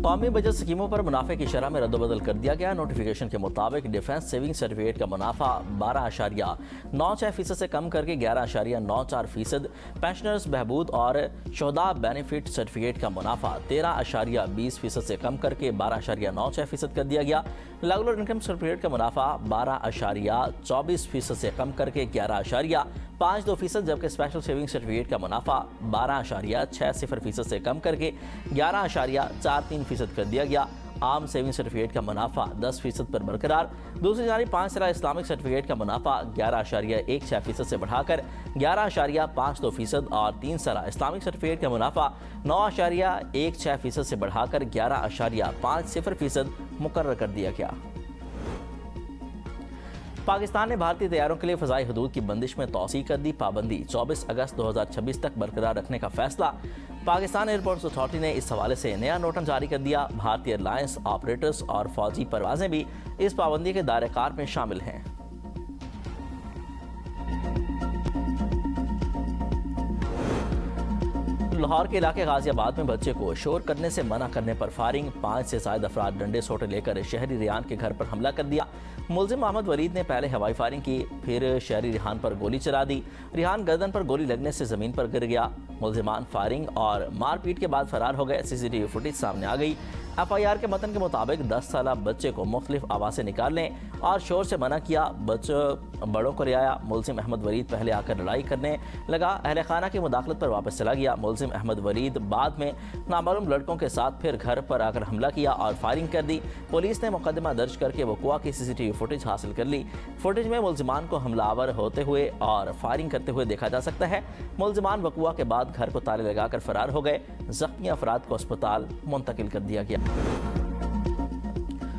कौमी बजट स्कीमों पर मुनाफे की शरह में रद्दबदल कर दिया गया। नोटिफिकेशन के मुताबिक डिफेंस सेविंग सर्टिफिकेट का मुनाफा 12.96% से कम करके 11.94%, पेंशनर्स बहबूद और शोहदा बेनिफिट सर्टिफिकेट का मुनाफा 13.20% से कम करके 12.96% कर दिया गया। रेगुलर इनकम सर्टिफिकेट का मुनाफा 12.24% से कम करके 11.52%, जबकि स्पेशल सेविंग सर्टिफिकेट का मुनाफा 12.60% से कम करके 11.43% कर दिया गया। आम सेविंग सर्टिफिकेट का मुनाफा 10% पर बरकरार। दूसरी जानिब 5 साल इस्लामिक सर्टिफिकेट का मुनाफा 11.16% से बढ़ाकर 11.52% और 3 साल इस्लामिक सर्टिफिकेट का मुनाफा 9.16% से बढ़ाकर 11.50% मुकर्रर कर दिया गया। पाकिस्तान ने भारतीय तैयारों के लिए फ़ज़ाई हदूद की बंदिश में तौसीह कर दी। पाबंदी 24 अगस्त 2026 तक बरकरार रखने का फैसला। पाकिस्तान एयरपोर्ट्स अथॉरिटी ने इस हवाले से नया नोटिस जारी कर दिया। भारतीय एयरलाइंस ऑपरेटर्स और फौजी परवाजें भी इस पाबंदी के दायरे कार में शामिल हैं। लाहौर के इलाके गाजियाबाद में बच्चे को शोर करने से मना करने पर फायरिंग। 5 से ज़ायद अफराद डंडे सोटे लेकर शहरी रिहान के घर पर हमला कर दिया। मुलजिम मोहम्मद वलीद ने पहले हवाई फायरिंग की, फिर शहरी रिहान पर गोली चला दी। रिहान गर्दन पर गोली लगने से ज़मीन पर गिर गया। मुलजिमान फायरिंग और मारपीट के बाद फरार हो गए। CCTV फुटेज सामने आ गई। FIR के मतन के मुताबिक 10 साल बच्चे को मुख्तलिफ आवाज़ें निकालने और शोर से मना किया। बच्चों बड़ों को रियाया। मुलजिम अहमद वलीद पहले आकर लड़ाई करने लगा। अहले खाना की मुदाखलत पर वापस चला गया। मुलजिम अहमद वलीद बाद में नामालूम लड़कों के साथ फिर घर पर आकर हमला किया और फायरिंग कर दी। पुलिस ने मुकदमा दर्ज करके वक़ुआ की CCTV फुटेज हासिल कर ली। फुटेज में मुलजिमान को हमलावर होते हुए और फायरिंग करते हुए देखा जा सकता है। मुलजिमान वक़ुआ के बाद घर को ताले लगाकर फरार हो गए। जख्मी अफराद को अस्पताल मुंतकिल कर दिया गया।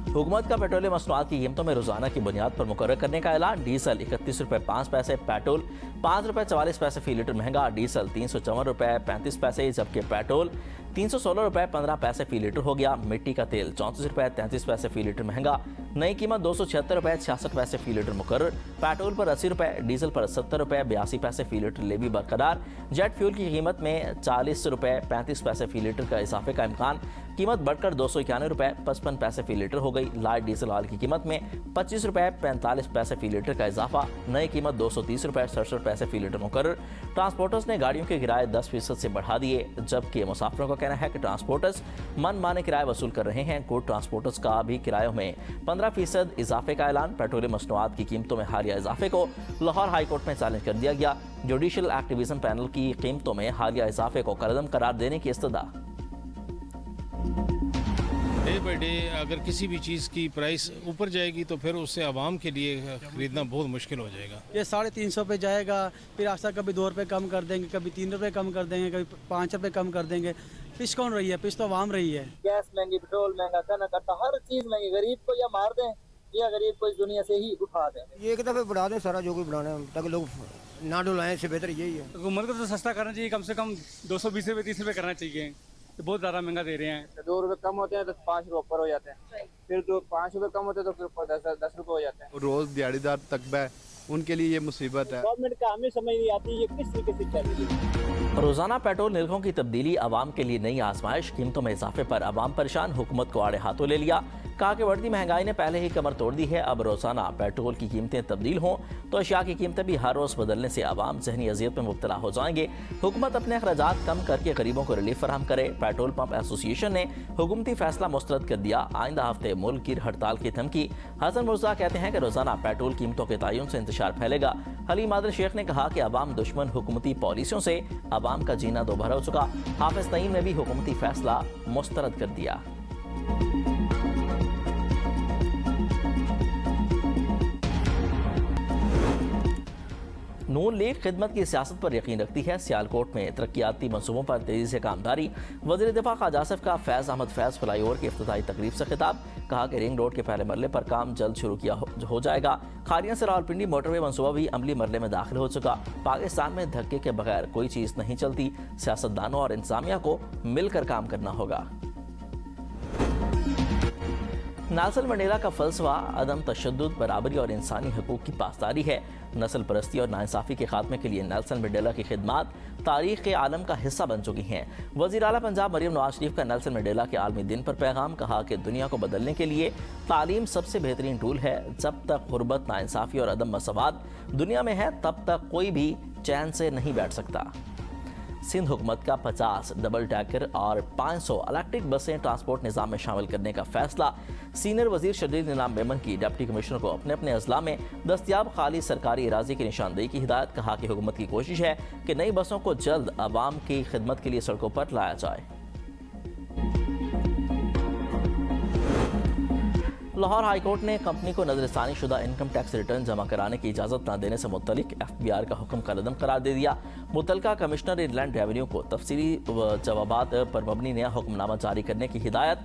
हुकूमत का पेट्रोलियम मसनूआत की कीमतों में रोजाना की बुनियाद पर मुकर्रर करने का ऐलान। डीजल 31 रुपये 5 पैसे, पेट्रोल 5 रुपये 44 पैसे फी लीटर महंगा। डीजल 354 रुपये 35 पैसे, जबकि पेट्रोल 316 रुपये 15 पैसे फी लीटर हो गया। मिट्टी का तेल 34 रुपये 33 पैसे फी लीटर महंगा। नई कीमत 276 रुपये 66 पैसे फी लीटर मुकर्रर। पेट्रोल पर 80 रुपये, डीजल पर 70 रुपये 82 पैसे फी लीटर लेवी बरकरार। जेट फ्यूल की कीमत में 40 रुपये 35 पैसे फी लीटर का इजाफे का इम्कान। कीमत बढ़कर 291 रुपये 55 पैसे फी लीटर हो गई। लाइट डीजल ऑयल की कीमत में 25 रुपये 45 पैसे फी लीटर का इजाफा। नई कीमत 230 रुपये 67 पैसे फी लीटर मुकर्रर। ट्रांसपोर्टर्स ने गाड़ियों के किराए 10% से बढ़ा दिए, जबकि मुसाफिरों का कहना है कि ट्रांसपोर्टर्स मनमाने किराए वसूल कर रहे हैं। गुड ट्रांसपोर्टर्स का भी किरायों में 15% इजाफे का ऐलान। पेट्रोलियम मसनूआत की कीमतों में हालिया इजाफे को लाहौर हाई कोर्ट में चैलेंज कर दिया गया। जुडिशल एक्टिविज्म पैनल की कीमतों में हालिया इजाफे को कलअदम करार देने की इस्तदा। डे बाई डे अगर किसी भी चीज़ की प्राइस ऊपर जाएगी तो फिर उससे आवाम के लिए खरीदना बहुत मुश्किल हो जाएगा। ये 350 पे जाएगा, फिर आस्ता कभी 2 रुपये कम कर देंगे, कभी 3 रुपये कम कर देंगे, कभी 5 रुपये कम कर देंगे। पिछ कौन रही है? पिछ तो आवाम रही है। गैस महंगी, पेट्रोल महंगा, कनक आटा हर चीज़ महंगी। गरीब को या मार दें या गरीब को इस दुनिया से ही उठा दें। ये एक दफ़े बढ़ा दें सारा जो कुछ बढ़ाना है, ताकि लोग ना डुलाएं। इससे बेहतर यही है हुकूमत को तो सस्ता करना चाहिए। कम से कम 220 रुपये 30 रुपये करना चाहिए। तो बहुत ज़्यादा महंगा दे रहे हैं। 2 रुपये कम होते हैं तो 5 रुपये ऊपर हो जाते हैं, फिर 5 रुपये कम होते हैं तो फिर 10 रुपये हो जाते हैं। रोज़ दिहाड़ीदार तकबा है, उनके लिए ये मुसीबत है। गवर्नमेंट का हमें समझ नहीं आती ये किस तरीके से चल रही है। रोजाना पेट्रोल निरखों की तब्दीली आवाम के लिए नई आजमाइश। कीमतों में इजाफे पर आवाम परेशान, हुकूमत को आड़े हाथों ले लिया। कहा कि बढ़ती महंगाई ने पहले ही कमर तोड़ दी है। अब रोजाना पेट्रोल की कीमतें तब्दील हों तो अशिया की कीमतें भी हर रोज बदलने से आवाम जहनी अजियत में मुब्तला हो जाएंगे। हुकूमत अपने अखराजात कम करके गरीबों को रिलीफ फराहम करे। पेट्रोल पंप एसोसिएशन ने हुकूमती फैसला मुस्तरद कर दिया। आइंदा हफ्ते मुल्क की हड़ताल की धमकी। हसन मुर्जा कहते हैं कि रोजाना पेट्रोल कीमतों के तयन से इंतशार फैलेगा। हलीम आदिल शेख ने कहा कि अवाम दुश्मन हुकूमती पॉलिसियों से अवाम का जीना दोबारा हो चुका। हाफिज तईम ने भी हुकूमती फैसला मुस्तरद कर दिया। नून लीग खिदमत की सियासत पर यकीन रखती है। सियालकोट में तरक्याती मनसूबों पर तेजी से कामदारी। वज़ीर दिफा ख्वाजा आसिफ का फैज़ अहमद फैज़ फ्लाईओवर की इफ्तिताही तकरीब से खिताब। कहा कि रिंग रोड के पहले मरले पर काम जल्द शुरू किया हो जाएगा। खारियां से रावलपिंडी मोटरवे मनसूबा भी अमली मरले में दाखिल हो चुका। पाकिस्तान में धक्के के बगैर कोई चीज़ नहीं चलती। सियासतदानों और इंतजामिया को मिलकर काम करना होगा। नेल्सन मंडेला का फलसफा अदम तशद्दुद, बराबरी और इंसानी हकूक़ की पासदारी है। नस्ल परस्ती और नाइंसाफ़ी के खात्मे के लिए नेल्सन मंडेला की खिदमात तारीख़ के आलम का हिस्सा बन चुकी हैं। वज़ीर आला पंजाब मरियम नवाज शरीफ का नेल्सन मंडेला के आलमी दिन पर पैगाम, कहा कि दुनिया को बदलने के लिए तालीम सबसे बेहतरीन टूल है। जब तक गुरबत, नाइंसाफ़ी और अदम मसवाद दुनिया में है तब तक कोई भी चैन से नहीं बैठ सकता। सिंध हुकूमत का 50 डबल टैकर और 500 इलेक्ट्रिक बसें ट्रांसपोर्ट निज़ाम में शामिल करने का फैसला। सीनियर वजीर शदीद निज़ाम मेमन की डिप्टी कमिश्नर को अपने अपने अजला में दस्तियाब खाली सरकारी इराज़े की निशानदेही की हिदायत। कहा कि हुकूमत की कोशिश है कि नई बसों को जल्द आवाम की खिदमत के लिए सड़कों पर लाया जाए। लाहौर हाई कोर्ट ने कंपनी को नजरसानी शुदा इनकम टैक्स रिटर्न जमा कराने की इजाज़त न देने से मुतल्लिक FBI का हुक्म कलअदम करार दे दिया। मुतलका कमिश्नर इनलैंड रेवेन्यू को तफसीली जवाबात पर मबनी नया हुक्मनामा जारी करने की हिदायत।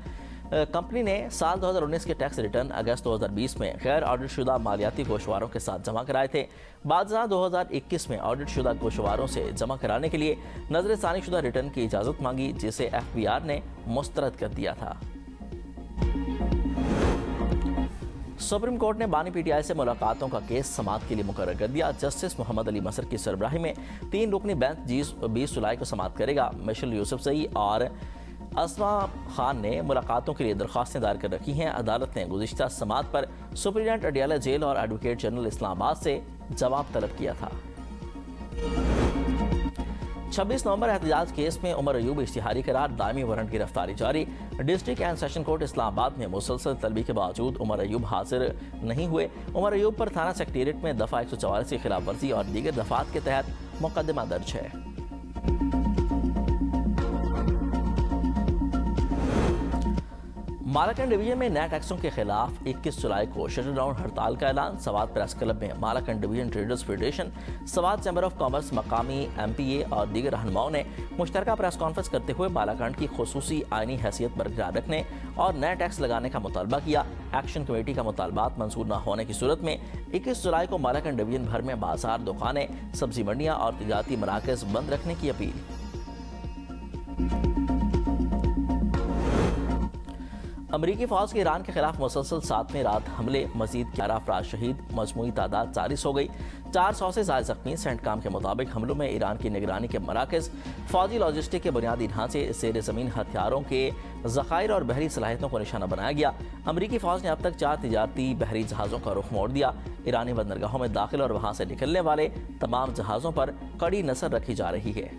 कंपनी ने साल 2019 के टैक्स रिटर्न अगस्त 2020 में गैर ऑडिट शुदा मालियाती गोशवारों के साथ जमा कराए थे। बादशाह 2021 में ऑडिट शुदा गोशवारों से जमा कराने के लिए नजरसानी शुदा रिटर्न की इजाज़त मांगी, जिसे FBI ने मुस्तरद कर दिया था। सुप्रीम कोर्ट ने बानी PTI से मुलाकातों का केस समाअत के लिए मुकर्रर कर दिया। जस्टिस मोहम्मद अली मसर की सरबराही में 3 रुकनी बेंच 20 जुलाई को समाअत करेगा। मिशेल यूसुफजई और अस्मा खान ने मुलाकातों के लिए दरख्वास्तें दायर कर रखी हैं। अदालत ने गुज़िश्ता समाअत पर सुप्रीडेंट अडियाला जेल और एडवोकेट जनरल इस्लामाबाद से जवाब तलब किया था। 26 नवंबर एहतजाज केस में उमर अयूब इश्तिहारी करार, दायमी वारंट गिरफ्तारी जारी। District and session court Islamabad में मुसलसल तलबी के बावजूद उमर अयूब हाजिर नहीं हुए। उमर अयूब पर थाना सेक्रेटेरिएट में दफ़ा 144 की खिलाफ वर्जी और दीगर दफात के तहत मुकदमा दर्ज है। मालाकंड डिवीजन में नए टैक्सों के खिलाफ 21 जुलाई को शटर डाउन हड़ताल का ऐलान। सवात प्रेस क्लब में Malakand division traders federation, Swat chamber of commerce, मकामी MPA और दीगर रहनुमाओं ने मुश्तरका प्रेस कॉन्फ्रेंस करते हुए मालाकंड की खुसूसी आईनी हैसियत बरकरार रखने और नए टैक्स लगाने का मुतालबा किया। एक्शन कमेटी का मुतालबात मंजूर न होने की सूरत में 21 जुलाई को मालाकंड डिवीजन भर में बाजार, दुकानें, सब्जी मंडियाँ और तिजारती मराकज़ बंद रखने की अपील। अमरीकी फौज के ईरान के खिलाफ मुसलसल 7वीं रात हमले, मजीद 11 अफराद शहीद, मजमूई तादाद 40 हो गई, 400 से ज़्यादा जख्मी। सेंटकॉम के मुताबिक हमलों में ईरान की निगरानी के मराकज़, फौजी लॉजिस्टिक के बुनियादी ढांचे, ज़ेर ज़मीन हथियारों के ज़खायर और बहरी सलाहियतों को निशाना बनाया गया। अमरीकी फौज ने अब तक 4 तिजारती बहरी जहाज़ों का रुख मोड़ दिया। ईरानी बंदरगाहों में दाखिल और वहाँ से निकलने वाले तमाम जहाज़ों पर कड़ी नज़र रखी जा रही है।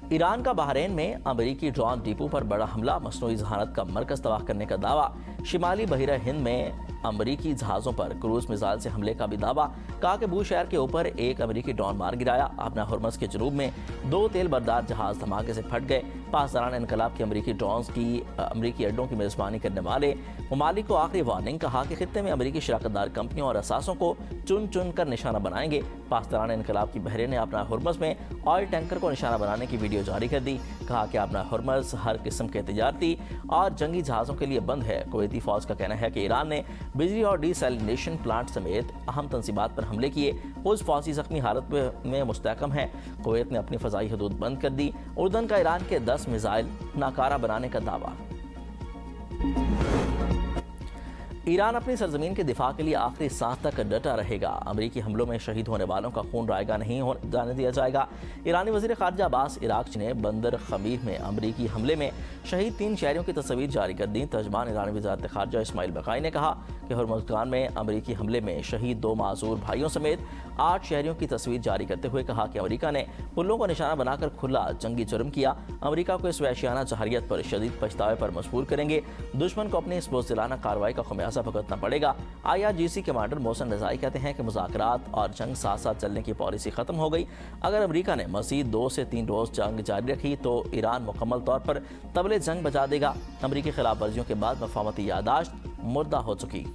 ईरान का बहरीन में अमरीकी ड्रोन डिपो पर बड़ा हमला, मसनूई जहानत का मरकज तबाह करने का दावा। शिमाली बहिरा हिंद में अमरीकी जहाज़ों पर क्रूज मिसाइल से हमले का भी दावा। कहा कि बू शहर के ऊपर एक अमरीकी ड्रोन मार गिराया। अपना हुरमस के जनूब में 2 तेल बरदार जहाज़ धमाके से फट गए। पासदारान इनकलाब के अमरीकी ड्रोन्स की अमरीकी अड्डों की मेज़बानी करने वाले ममालिक को आखिरी वार्निंग। कहा कि खित्ते में अमरीकी शराकतदार कंपनियों और असासों को चुन चुन कर निशाना बनाएंगे। पासदारान इनकलाब की बहरीन ने अपना हुरमस में ऑयल टैंकर को निशाना बनाने की वीडियो जारी कर दी। कहा कि अपना हुरमस हर किस्म के तिजारती और जंगी जहाज़ों के लिए बंद है। कुवैती फौज का कहना है कि ईरान ने बिजली और डिसैलिनेशन प्लांट समेत अहम तंसीबात पर हमले किए। कुछ फौजी जख्मी हालत में मुस्तहकम है। कुवैत ने अपनी फ़ज़ाई हदूद बंद कर दी। उर्दन का ईरान के 10 मिसाइल नाकारा बनाने का दावा। ईरान अपनी सरजमीन के दिफा के लिए आखिरी सांस तक डटा रहेगा। अमरीकी हमलों में शहीद होने वालों का खून रायगा नहीं जाने दिया जाएगा। ईरानी वज़ीर ख़ारजा अब्बास इराक़ची ने बंदर खमीर में अमरीकी हमले में शहीद 3 शहरियों की तस्वीर जारी कर दी। तर्जमान ईरानी वज़ारत ख़ारजा इस्माइल बक़ाई ने कहा कि हुर्मुज़गान में अमरीकी हमले में शहीद 2 माज़ूर भाइयों समेत 8 शहरियों की तस्वीर जारी करते हुए कहा कि अमरीका ने पुलों को निशाना बनाकर खुला जंगी जुर्म किया। अमरीका को इस वहशियाना जहरियत पर शदीद पछतावे पर मजबूर करेंगे। दुश्मन को अपनी इस बुज़दिलाना कार्रवाई का खमियाजा भुगतना पड़ेगा। IRGC कमांडर मोहसिन रज़ाई कहते हैं कि मुज़ाकरात और जंग साथ साथ चलने की पॉलिसी ख़त्म हो गई। अगर अमरीका ने मज़ीद 2 से 3 रोज़ जंग जारी रखी तो ईरान मुकम्मल तौर पर तबले जंग बजा देगा। अमरीकी खिलाफ वर्जियों के बाद मफाहमती यादाश्त मुर्दा हो चुकी।